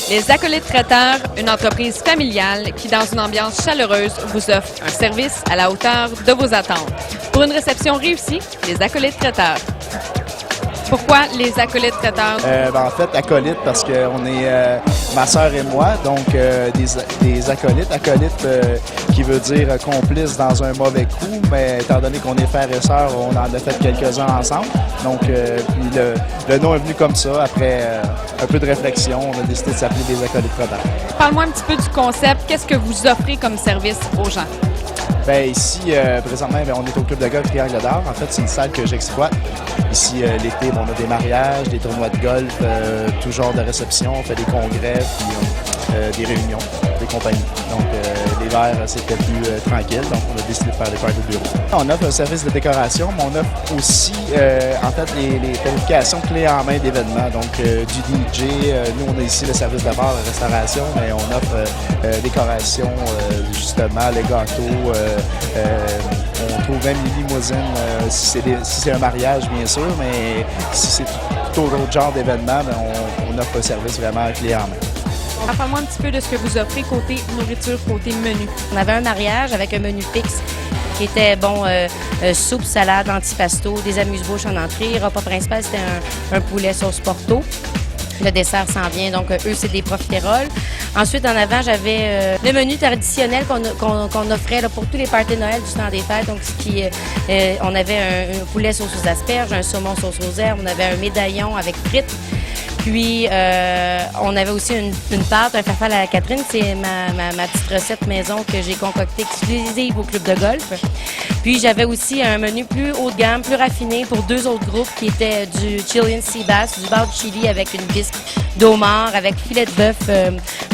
Les Acolytes Traiteurs, une entreprise familiale qui, dans une ambiance chaleureuse, vous offre un service à la hauteur de vos attentes. Pour une réception réussie, les Acolytes Traiteurs. Pourquoi les Acolytes Traiteurs? En fait, acolytes parce qu'on est ma sœur et moi, donc des acolytes. Acolytes qui veut dire complice dans un mauvais coup, mais étant donné qu'on est frères et sœurs, on en a fait quelques-uns ensemble. Donc, puis le nom est venu comme ça. Après un peu de réflexion, on a décidé de s'appeler des Acolytes Traiteurs. Parle-moi un petit peu du concept. Qu'est-ce que vous offrez comme service aux gens? Bien, ici, présentement, on est au Club de golf Triangle d'Or. En fait, c'est une salle que j'exploite. Ici, l'été, on a des mariages, des tournois de golf, tout genre de réception. On fait des congrès, puis des réunions, des compagnies. Donc, l'hiver, c'était plus tranquille. Donc, on a décidé de faire des parties de bureau. On offre un service de décoration, mais on offre aussi, en fait, les planifications clés en main d'événements. Donc, du DJ. Nous, on a ici le service de bar, la restauration, mais on offre décoration, justement, les gâteaux. On trouve même les limousines si c'est un mariage, bien sûr, mais si c'est tout autre genre d'événement, on offre un service vraiment clé en main. Parle-moi un petit peu de ce que vous offrez côté nourriture, côté menu. On avait un mariage avec un menu fixe qui était, soupe, salade, antipasto, des amuse-bouches en entrée. Repas principal, c'était un poulet sauce porto. Le dessert s'en vient, donc eux, c'est des profiteroles. Ensuite, en avant, j'avais le menu traditionnel qu'on offrait là, pour tous les parties de Noël du temps des fêtes. Donc, on avait un poulet sauce aux asperges, un saumon sauce aux herbes, on avait un médaillon avec frites. Puis, on avait aussi une pâte, un farfalle à la Catherine. C'est ma petite recette maison que j'ai concoctée exclusive au club de golf. Puis, j'avais aussi un menu plus haut de gamme, plus raffiné pour deux autres groupes qui étaient du Chilean Sea Bass, du bar de chili avec une bisque d'homard, avec filet de bœuf,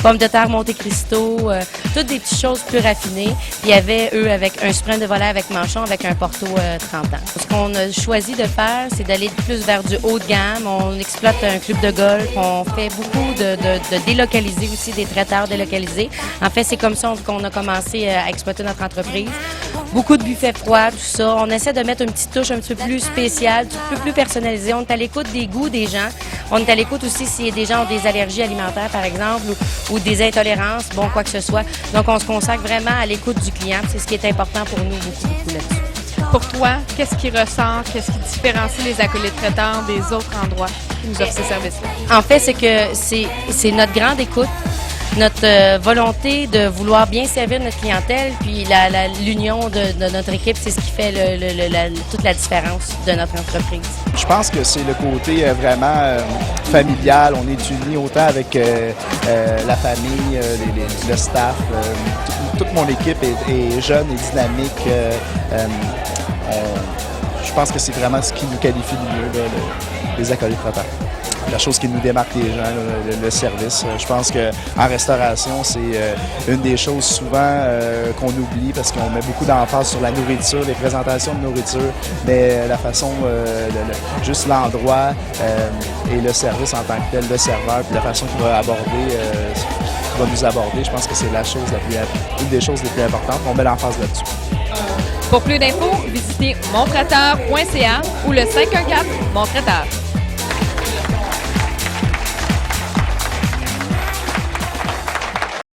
pommes de terre Monte Cristo, toutes des petites choses plus raffinées. Puis, il y avait, eux, avec un sprint de volaille avec manchon, avec un Porto 30 ans. Ce qu'on a choisi de faire, c'est d'aller plus vers du haut de gamme. On exploite un club de golf. On fait beaucoup de délocaliser aussi, des traiteurs délocalisés. En fait, c'est comme ça qu'on a commencé à exploiter notre entreprise. Beaucoup de buffets froids, tout ça. On essaie de mettre une petite touche un petit peu plus spéciale, un peu plus personnalisée. On est à l'écoute des goûts des gens. On est à l'écoute aussi si des gens ont des allergies alimentaires, par exemple, ou des intolérances, quoi que ce soit. Donc, on se consacre vraiment à l'écoute du client. C'est ce qui est important pour nous, beaucoup là-dessus. Pour toi, qu'est-ce qui ressort, qu'est-ce qui différencie les Acolytes Traiteurs des autres endroits qui nous offrent ces services-là? En fait, c'est que c'est notre grande écoute, notre volonté de vouloir bien servir notre clientèle, puis l'union de notre équipe, c'est ce qui fait toute la différence de notre entreprise. Je pense que c'est le côté vraiment familial. On est unis autant avec la famille, le staff. Toute mon équipe est jeune et dynamique. Je pense que c'est vraiment ce qui nous qualifie le mieux, les Acolytes Traiteurs. La chose qui nous démarque des gens, le service. Je pense qu'en restauration, c'est une des choses souvent qu'on oublie parce qu'on met beaucoup d'emphase sur la nourriture, les présentations de nourriture, mais la façon, juste l'endroit et le service en tant que tel, le serveur, puis la façon qu'il va nous aborder, je pense que c'est une des choses les plus importantes. On met l'emphase là-dessus. Pour plus d'infos, visitez montraiteur.ca ou le 514 Montraiteur.